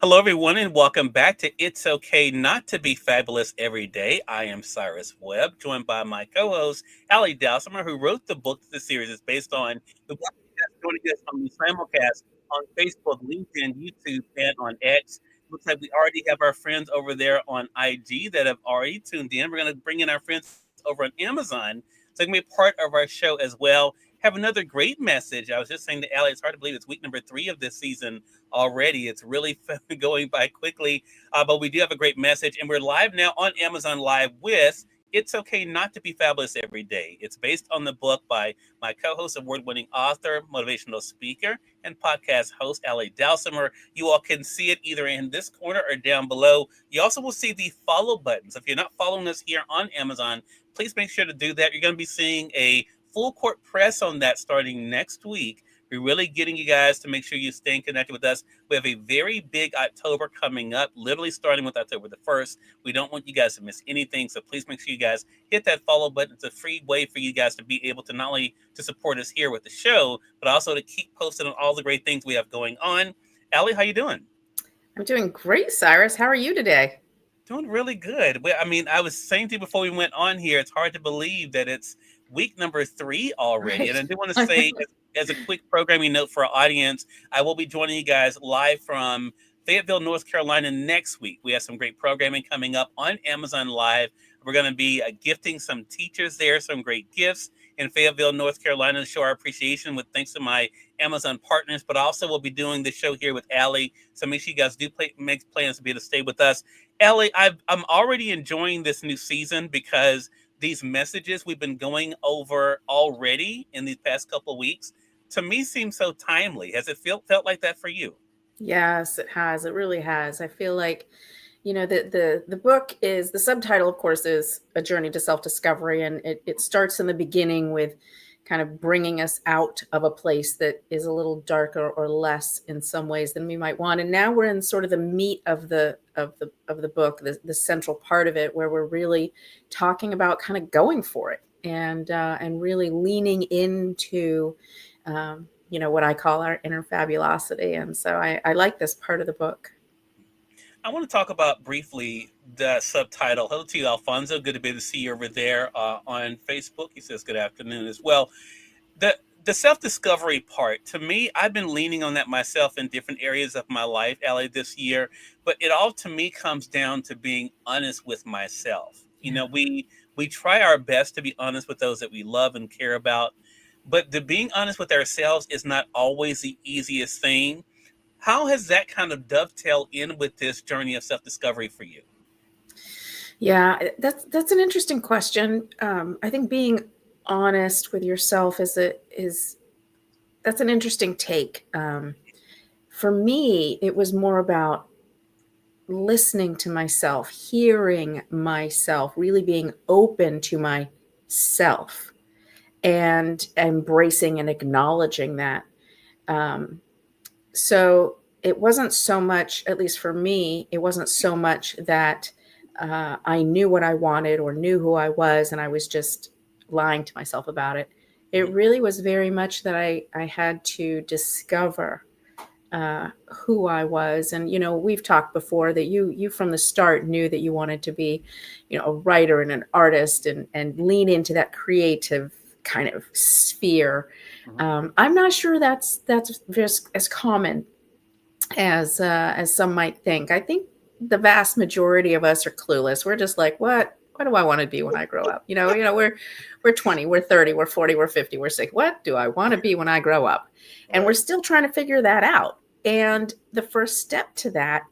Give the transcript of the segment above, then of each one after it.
Hello, everyone, and welcome back to It's Okay Not to Be Fabulous Every Day. I am Cyrus Webb, joined by my co-host, Dalsimer, who wrote the book that the series is based on. The book is joining us on the simulcast on Facebook, LinkedIn, YouTube, and on X. Looks like we already have our friends over there on IG that have already tuned in. We're going to bring in our friends over on Amazon, so they can be a part of our show as well. Have another great message. I was just saying to Allie, it's hard to believe it's week number 3 of this season already. It's really going by quickly, but we do have a great message, and we're live now on Amazon Live with It's Okay Not to Be Fabulous Every Day. It's based on the book by my co host, award winning author, motivational speaker, and podcast host, Dalsimer. You all can see it either in this corner or down below. You also will see the follow buttons. If you're not following us here on Amazon, please make sure to do that. You're going to be seeing a full court press on that starting next week. We're really getting you guys to make sure you're staying connected with us. We have a very big October coming up, literally starting with October the 1st. We don't want you guys to miss anything, so please make sure you guys hit that follow button. It's a free way for you guys to be able to not only to support us here with the show, but also to keep posted on all the great things we have going on. Allie, how you doing? I'm doing great, Cyrus. How are you today? Doing really good. I mean, I was saying to you before we went on here, it's hard to believe that it's week number 3 already. And Right. I do want to say, as a quick programming note for our audience, I will be joining you guys live from Fayetteville, North Carolina next week. We have some great programming coming up on Amazon Live. We're going to be gifting some teachers there, some great gifts in Fayetteville, North Carolina, to show our appreciation with thanks to my Amazon partners. But also, we'll be doing the show here with Allie. So make sure you guys do make plans to be able to stay with us. Ellie, I'm already enjoying this new season because these messages we've been going over already in these past couple of weeks to me seem so timely. Has it felt like that for you? Yes, it has. It really has. I feel like, the book is the subtitle, of course, is A Journey to Self-Discovery, and it starts in the beginning with kind of bringing us out of a place that is a little darker or less in some ways than we might want. And now we're in sort of the meat of the book, the central part of it, where we're really talking about kind of going for it and really leaning into what I call our inner fabulosity. And so I like this part of the book. I want to talk about briefly the subtitle. Hello to you, Alfonso. Good to be able to see you over there on Facebook. He says good afternoon as well. The the self discovery part, to me, I've been leaning on that myself in different areas of my life, Allie, this year. But it all to me comes down to being honest with myself. You know, Yeah. we try our best to be honest with those that we love and care about, but the being honest with ourselves is not always the easiest thing. How has that kind of dovetail in with this journey of self discovery for you? Yeah, that's an interesting question. I think being honest with yourself is that's an interesting take. For me, it was more about listening to myself, hearing myself, really being open to myself, and embracing and acknowledging that. Um, so it wasn't so much, at least for me, it wasn't so much that I knew what I wanted or knew who I was, and I was just lying to myself about it. It Mhm. really was very much that I had to discover who I was. And we've talked before that you from the start knew that you wanted to be, a writer and an artist, and lean into that creative kind of sphere. Mhm. I'm not sure that's just as common as some might think. I think the vast majority of us are clueless. We're just like, what do I want to be when I grow up? We're 20, we're 30, we're 40, we're 50, we're 60. What do I want to be when I grow up? And we're Right. still trying to figure that out. And the first step to that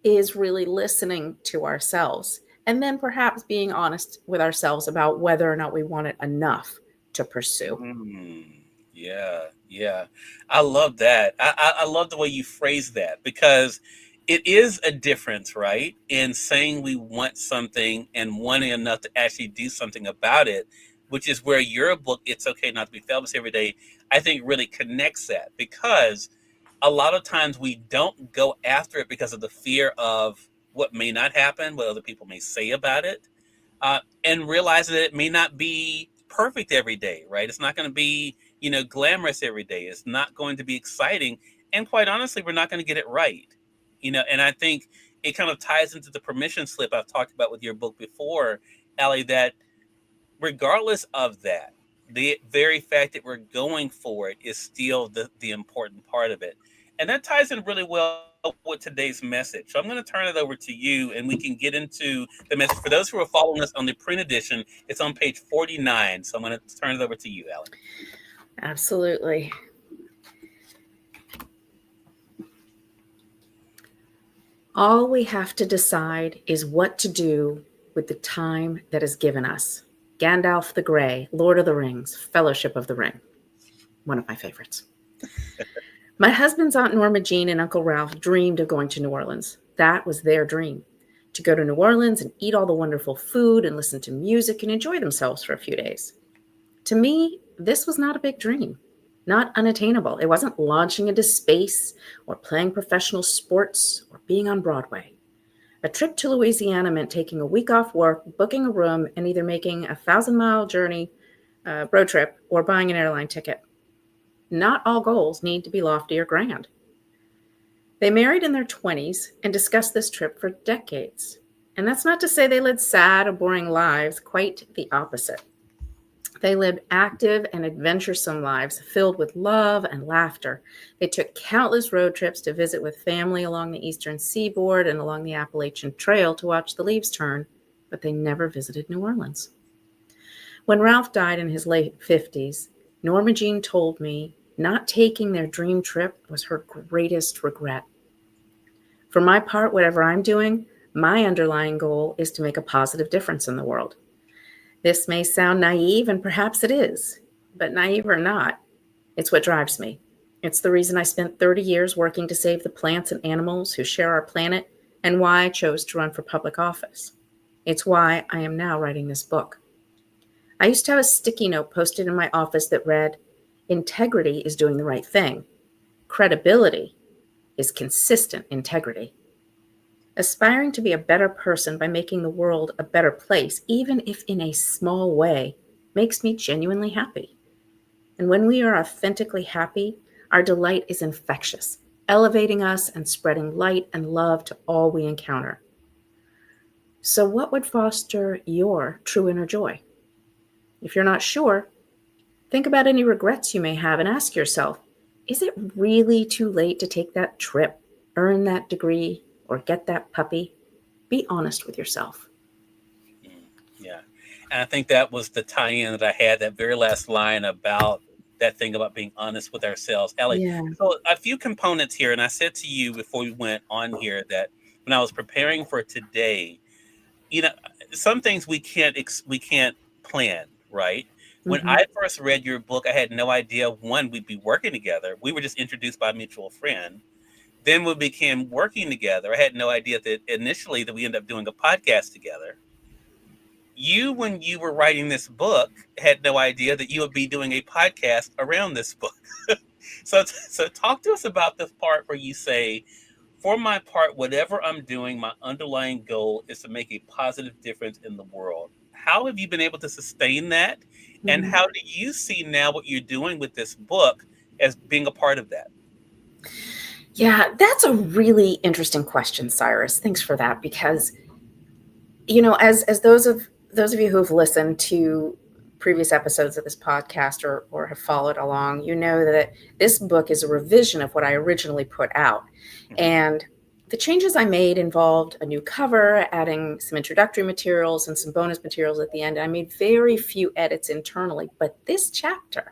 is really listening to ourselves, and then perhaps being honest with ourselves about whether or not we want it enough to pursue. Yeah, yeah. I love that. I love the way you phrase that because it is a difference, right? In saying we want something and wanting enough to actually do something about it, which is where your book, It's Okay Not to Be Fabulous Every Day, I think really connects that because a lot of times we don't go after it because of the fear of what may not happen, what other people may say about it, and realizing that it may not be perfect every day, right? It's not going to be, glamorous every day. It's not going to be exciting. And quite honestly, we're not going to get it right. And I think it kind of ties into the permission slip I've talked about with your book before, Allie, that regardless of that, the very fact that we're going for it is still the important part of it. And that ties in really well with today's message. So I'm going to turn it over to you and we can get into the message. For those who are following us on the print edition, it's on page 49. So I'm going to turn it over to you, Allie. Absolutely. All we have to decide is what to do with the time that is given us. Gandalf the Grey, Lord of the Rings, Fellowship of the Ring. One of my favorites. My husband's Aunt Norma Jean and Uncle Ralph dreamed of going to New Orleans. That was their dream, to go to New Orleans and eat all the wonderful food and listen to music and enjoy themselves for a few days. To me, this was not a big dream, not unattainable. It wasn't launching into space or playing professional sports or being on Broadway. A trip to Louisiana meant taking a week off work, booking a room, and either making a 1,000-mile journey, road trip, or buying an airline ticket. Not all goals need to be lofty or grand. They married in their 20s and discussed this trip for decades. And that's not to say they led sad or boring lives, quite the opposite. They lived active and adventuresome lives filled with love and laughter. They took countless road trips to visit with family along the eastern seaboard and along the Appalachian Trail to watch the leaves turn, but they never visited New Orleans. When Ralph died in his late 50s, Norma Jean told me not taking their dream trip was her greatest regret. For my part, whatever I'm doing, my underlying goal is to make a positive difference in the world. This may sound naive, and perhaps it is, but naive or not, it's what drives me. It's the reason I spent 30 years working to save the plants and animals who share our planet, and why I chose to run for public office. It's why I am now writing this book. I used to have a sticky note posted in my office that read, "Integrity is doing the right thing. Credibility is consistent integrity." Aspiring to be a better person by making the world a better place, even if in a small way, makes me genuinely happy. And when we are authentically happy, our delight is infectious, elevating us and spreading light and love to all we encounter. So what would foster your true inner joy? If you're not sure, think about any regrets you may have and ask yourself, is it really too late to take that trip, earn that degree, or get that puppy? Be honest with yourself. Yeah. And I think that was the tie-in that I had, that very last line about that thing about being honest with ourselves. Ellie, Yeah. so a few components here, and I said to you before we went on here that when I was preparing for today, you know, some things we can't plan, right? When Mm-hmm. I first read your book, I had no idea, one, we'd be working together. We were just introduced by a mutual friend. Then we became working together. I had no idea that initially that we ended up doing a podcast together. You, when you were writing this book, had no idea that you would be doing a podcast around this book. So talk to us about this part where you say, for my part, whatever I'm doing, my underlying goal is to make a positive difference in the world. How have you been able to sustain that? And Mm-hmm. how do you see now what you're doing with this book as being a part of that? Yeah, that's a really interesting question, Cyrus. Thanks for that, because as those of you who have listened to previous episodes of this podcast or have followed along, you know that this book is a revision of what I originally put out. Mhm. And the changes I made involved a new cover, adding some introductory materials and some bonus materials at the end. I made very few edits internally, but this chapter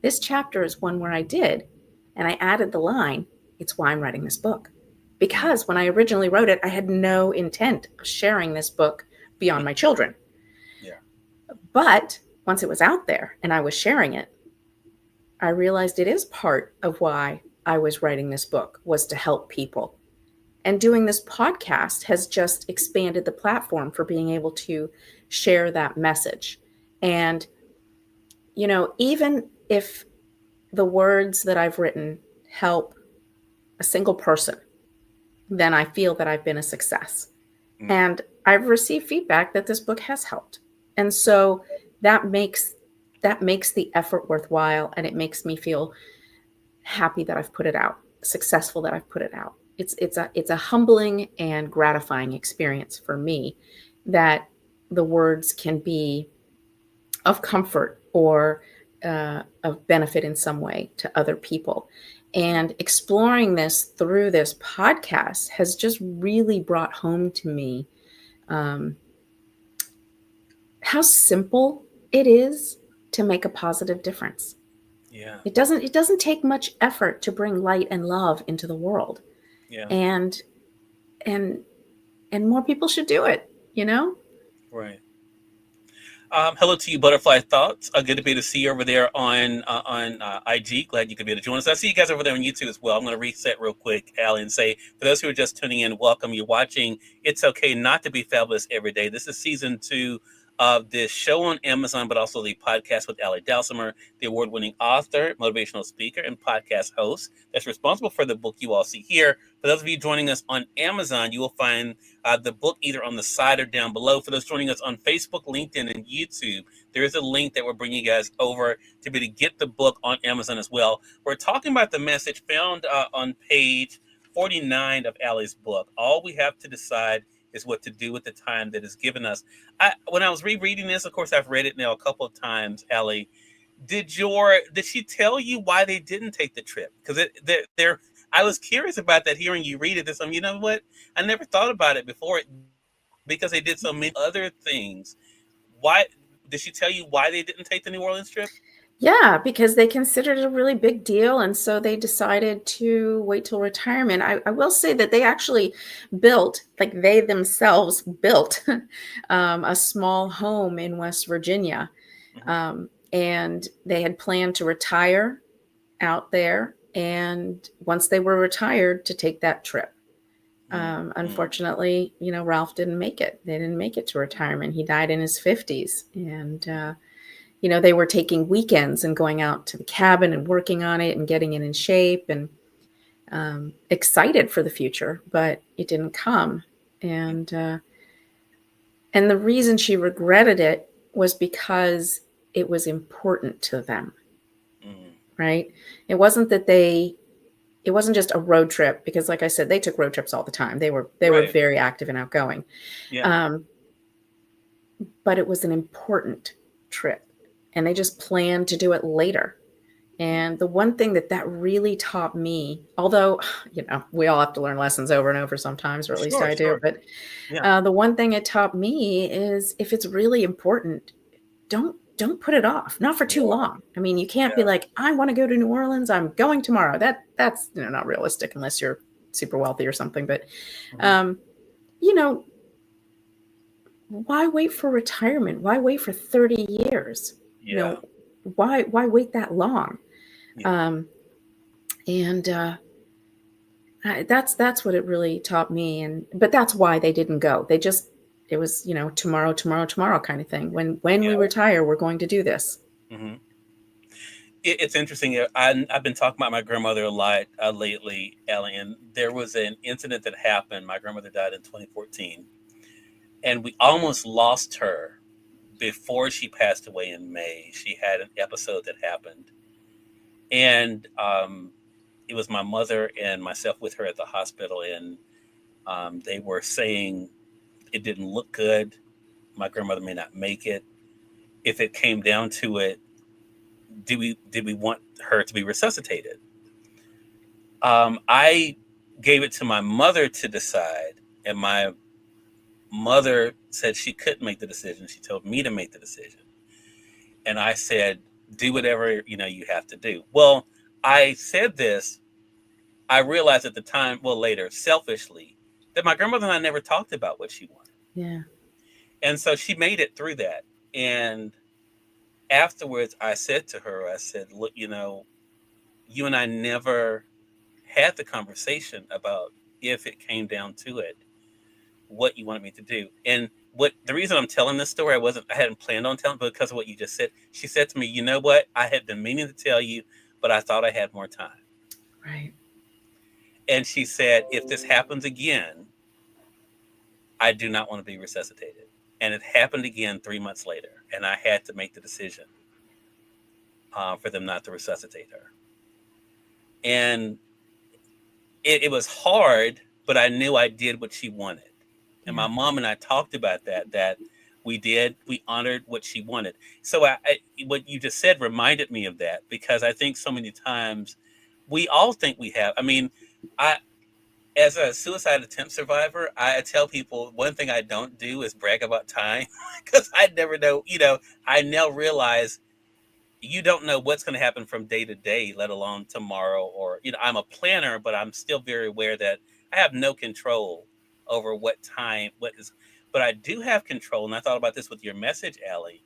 is one where I did, and I added the line, "It's why I'm writing this book." Mm. Because when I originally wrote it, I had no intent of sharing this book beyond my children. Yeah. But once it was out there and I was sharing it, I realized it is part of why I was writing this book, was to help people. And doing this podcast has just expanded the platform for being able to share that message. And, even if the words that I've written help a single person, then I feel that I've been a success. Mm. And I've received feedback that this book has helped. And so that makes the effort worthwhile, and it makes me feel happy that I've put it out, successful that I've put it out. it's a humbling and gratifying experience for me that the words can be of comfort or of benefit in some way to other people. And exploring this through this podcast has just really brought home to me um, how simple it is to make a positive difference. Yeah. It doesn't take much effort to bring light and love into the world. Yeah. And and and more people should do it, you know? Right. Hello to you, Butterfly Thoughts. Good to be able to see you over there on IG. Glad you could be able to join us. I see you guys over there on YouTube as well. I'm going to reset real quick, Allie, and say for those who are just tuning in, welcome. You're watching It's Okay Not to Be Fabulous Every Day. This is season 2 of this show on Amazon, but also the podcast with Allie Dalsimer, the award-winning author, motivational speaker, and podcast host that's responsible for the book you all see here. For those of you joining us on Amazon, you will find the book either on the side or down below. For those joining us on Facebook, LinkedIn, and YouTube, there is a link that we're bringing you guys over to be able to get the book on Amazon as well. We're talking about the message found on page 49 of Allie's book. All we have to decide is what to do with the time that is given us. When I was rereading this, of course, I've read it now a couple of times, Allie. Did she tell you why they didn't take the trip? Because they're I was curious about that hearing you read it. This, you know what? I never thought about it before because they did so many other things. Why did she tell you why they didn't take the New Orleans trip? Yeah, because they considered it a really big deal. And so they decided to wait till retirement. I will say that they actually built, like they themselves built, a small home in West Virginia. Mm-hmm. And they had planned to retire out there. And once they were retired, to take that trip. Mm-hmm. Unfortunately, Ralph didn't make it. They didn't make it to retirement. He died in his 50s. And, they were taking weekends and going out to the cabin and working on it and getting it in shape and excited for the future, but it didn't come. And the reason she regretted it was because it was important to them, Mm-hmm. right? It wasn't just a road trip because, like I said, they took road trips all the time. They were Right. very active and outgoing, Yeah. um, but it was an important trip, and they just planned to do it later. And the one thing that really taught me, although, we all have to learn lessons over and over sometimes, or at least Sure. I do, Sure. but Yeah. the one thing it taught me is if it's really important, don't put it off, not for too Yeah. long. I mean, you can't be Yeah. like, I want to go to New Orleans, I'm going tomorrow. That's not realistic unless you're super wealthy or something. But Mm-hmm. um, you know, why wait for retirement? Why wait for 30 years? You Yeah. know, why wait that long? Yeah. Um, and that's what it really taught me. But that's why they didn't go. It was tomorrow, tomorrow, tomorrow kind of thing. When we Yeah. retire, we're going to do this. Mm-hmm. It's interesting. I've been talking about my grandmother a lot lately, Ellie, and there was an incident that happened. My grandmother died in 2014, and we almost lost her before she passed away in May. She had an episode that happened, and it was my mother and myself with her at the hospital, and they were saying it didn't look good. My grandmother may not make it. If it came down to it, did we want her to be resuscitated? I gave it to my mother to decide, and my mother said she couldn't make the decision. She told me to make the decision, and I said, "Do whatever you have to do." Well, I said this. I realized at the time, well, later, selfishly, that my grandmother and I never talked about what she wanted, Yeah. and so she made it through that. And afterwards, I said to her, I said, "Look, you and I never had the conversation about if it came down to it, what you wanted me to do." And what the reason I'm telling this story, I hadn't planned on telling, but because of what you just said, she said to me, "You know what? I had been meaning to tell you, but I thought I had more time." Right. And she said, "If this happens again, I do not want to be resuscitated." And it happened again 3 months later, and I had to make the decision for them not to resuscitate her. And it was hard, but I knew I did what she wanted. And my Yeah. mom and I talked about that we honored what she wanted. So what you just said reminded me of that, because I think so many times we all think we have. I mean, I as a suicide attempt survivor, I tell people one thing I don't do is brag about time because I never know. I now realize you don't know what's going to happen from day to day, let alone tomorrow. Or, I'm a planner, but I'm still very aware that I have no control over what is, but I do have control. And I thought about this with your message, Allie,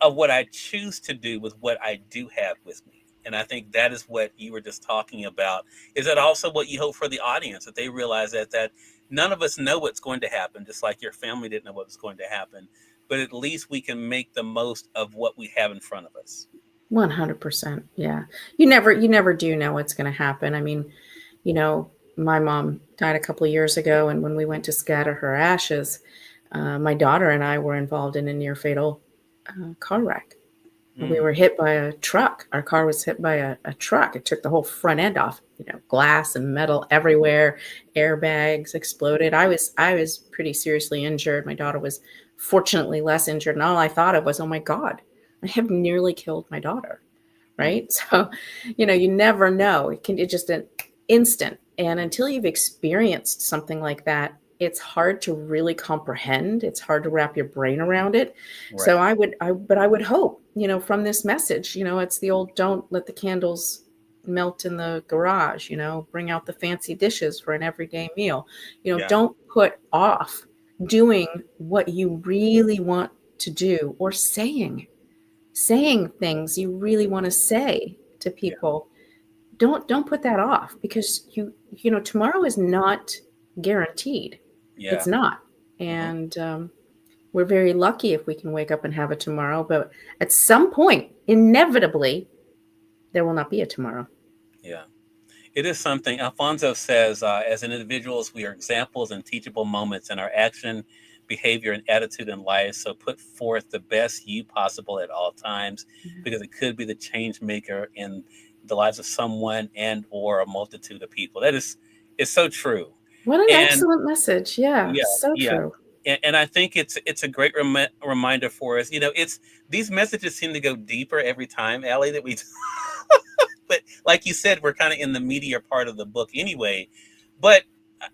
of what I choose to do with what I do have with me. And I think that is what you were just talking about. Is that also what you hope for the audience, that they realize that none of us know what's going to happen, just like your family didn't know what was going to happen. But at least we can make the most of what we have in front of us. 100%. Yeah. You never do know what's going to happen. I mean, my mom died a couple of years ago, and when we went to scatter her ashes, my daughter and I were involved in a near fatal car wreck. We Mm, were hit by a truck. Our car was hit by a truck. It took the whole front end off, glass and metal everywhere. Airbags exploded. I was pretty seriously injured. My daughter was fortunately less injured. And all I thought of was, oh my God, I have nearly killed my daughter. mm, Right. So, you never know. It's just an instant. And until you've experienced something like that, it's hard to really comprehend. It's hard to wrap your brain around it. So right. but I would hope, from this message, it's the old, don't let the candles melt in the garage, bring out the fancy dishes for an everyday meal. Yeah. Don't put off doing what you really want to do, or saying things you really want to say to Yeah. people. Don't put that off, because tomorrow is not guaranteed. It's Yeah. not. Hmm. And we're very lucky if we can wake up and have a tomorrow, but at some point, inevitably, there will not be a tomorrow. Yeah. It is something. Alfonso says, as individuals, we are examples and teachable moments in our action, behavior, and attitude in life. So put forth the best you possible at all times, because it could be the change maker in the lives of someone and or a multitude of people. That is so true. What an And excellent message. Yeah, yeah, so yeah. true. And I think it's a great reminder for us. It's these messages seem to go deeper every time, Allie, that we but like you said, we're kind of in the meatier part of the book anyway. But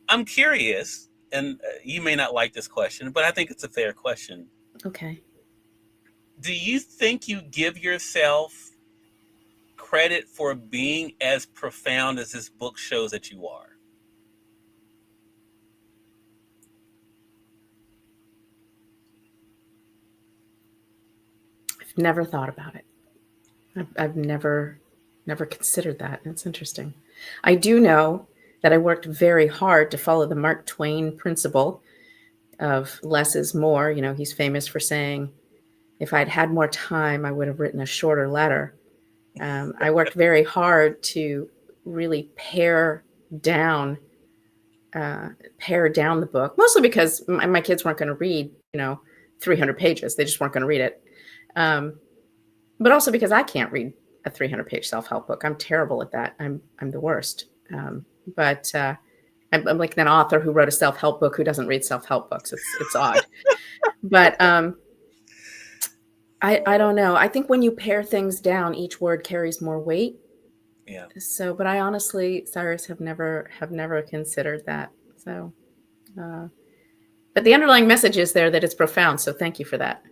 I'm curious, and you may not like this question, but I think it's a fair question. Okay. Do you think you give yourself credit for being as profound as this book shows that you are? I've never thought about it. I've never considered that. It's interesting. I do know that I worked very hard to follow the Mark Twain principle of less is more. He's famous for saying, if I'd had more time, I would have written a shorter letter. I worked very hard to really down pare down the book, mostly because my kids weren't going to read, 300 pages. They just weren't going to read it. Um, but also because I can't read a 300-page self-help book. I'm terrible at that. I'm the worst. But I'm like an author who wrote a self-help book who doesn't read self-help books. It's odd. But I don't know. I think when you pare things down, each word carries more weight. Yeah. So, but I honestly, Cyrus, have never considered that. So, uh, but the underlying message is there that it's profound. So, thank you for that.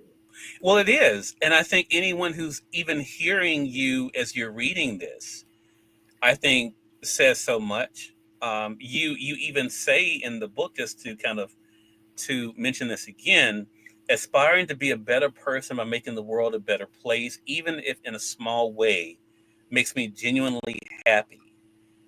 Well, it is. And I think anyone who's even hearing you as you're reading this, I think says so much. You even say in the book, just to mention this again, aspiring to be a better person by making the world a better place, even if in a small way, makes me genuinely happy.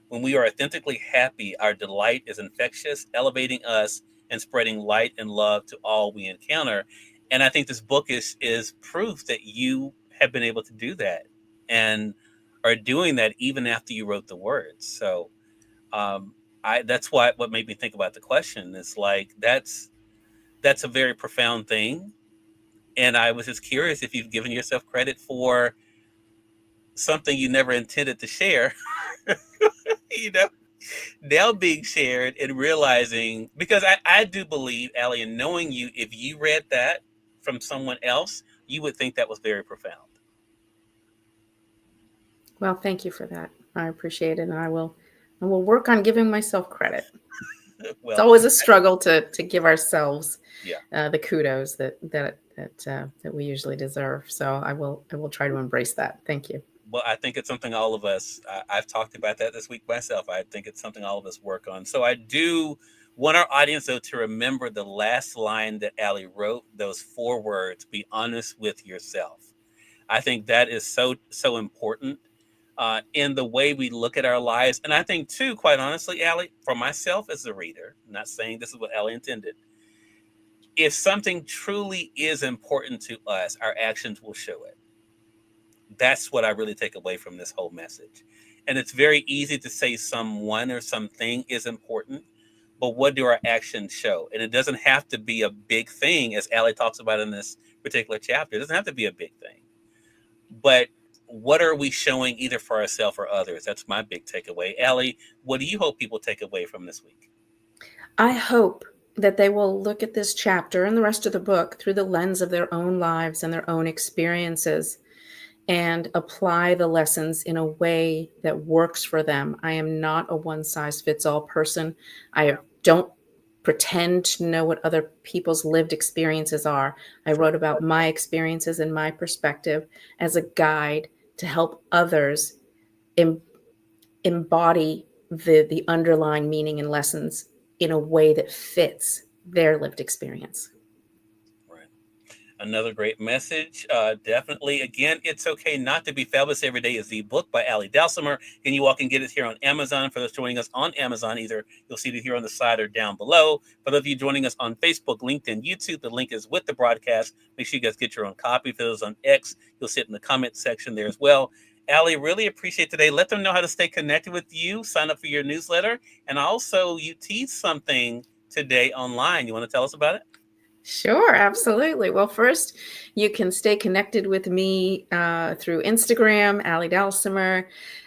When we are authentically happy, our delight is infectious, elevating us and spreading light and love to all we encounter. And I think this book is proof that you have been able to do that and are doing that even after you wrote the words. So um, that's what made me think about the question. It's like that's a very profound thing. And I was just curious if you've given yourself credit for something you never intended to share. you know? now being shared and realizing, because I do believe, Allie, in knowing you, if you read that from someone else, you would think that was very profound. Well, thank you for that. I appreciate it, and I will work on giving myself credit. It's Well, always a struggle to give ourselves yeah. the kudos that we usually deserve. So I will try to embrace that. Thank you. Well, I think it's something all of us, I've talked about that this week myself. I think it's something all of us work on. So I do want our audience, though, to remember the last line that Allie wrote, those four words: be honest with yourself. I think that is so, so important in the way we look at our lives. And I think, too, quite honestly, Allie, for myself as a reader, I'm not saying this is what Allie intended, if something truly is important to us, our actions will show it. That's what I really take away from this whole message. And it's very easy to say someone or something is important, but what do our actions show? And it doesn't have to be a big thing, as Allie talks about in this particular chapter. It doesn't have to be a big thing. But what are we showing either for ourselves or others? That's my big takeaway. Allie, what do you hope people take away from this week? I hope that they will look at this chapter and the rest of the book through the lens of their own lives and their own experiences and apply the lessons in a way that works for them. I am not a one size fits all person. I Yeah, don't pretend to know what other people's lived experiences are. I true. wrote about my experiences and my perspective as a guide to help others em- embody the underlying meaning and lessons in a way that fits their lived experience. Right. Another great message. Definitely, again, It's Okay Not to Be Fabulous Every Day is the book by Ali Dalsimer. And you all can get it here on Amazon. For those joining us on Amazon, either you'll see it here on the side or down below. For those of you joining us on Facebook, LinkedIn, YouTube, the link is with the broadcast. Make sure you guys get your own copy. For those on X, you'll see it in the comment section there as well. Ali, really appreciate today. Let them know how to stay connected with you. Sign up for your newsletter. And also, you teach something today online. You want to tell us about it? Sure, absolutely. Well, first, you can stay connected with me through Instagram, Ali Dalsimer,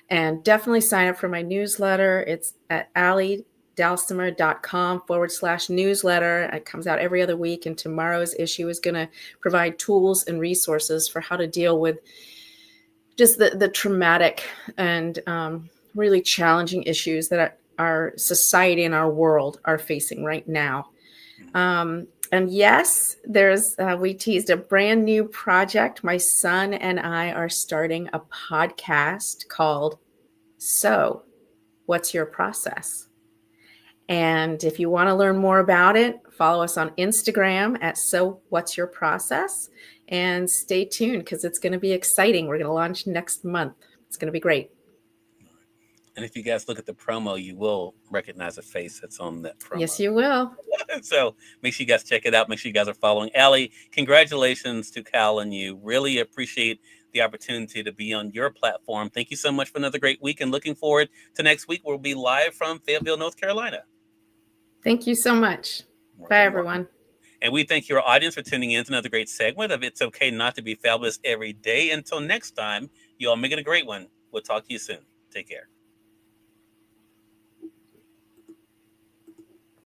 and definitely sign up for my newsletter. It's at alidalsimer.com/newsletter. It comes out every other week, and tomorrow's issue is going to provide tools and resources for how to deal with just the traumatic and really challenging issues that our society and our world are facing right now. And yes, there's we teased a brand new project. My son and I are starting a podcast called So, What's Your Process? And if you want to learn more about it, follow us on Instagram at So What's Your Process, and stay tuned because it's going to be exciting. We're going to launch next month. It's going to be great. And if you guys look at the promo, you will recognize a face that's on that promo. Yes, you will. So make sure you guys check it out. Make sure you guys are following Allie. Congratulations to Cal and you. Really appreciate the opportunity to be on your platform. Thank you so much for another great week and looking forward to next week. We'll be live from Fayetteville, North Carolina. Thank you so much. Bye, Welcome, welcome. everyone. And we thank your audience for tuning in to another great segment of It's Okay Not to Be Fabulous Every Day. Until next time, you all make it a great one. We'll talk to you soon. Take care.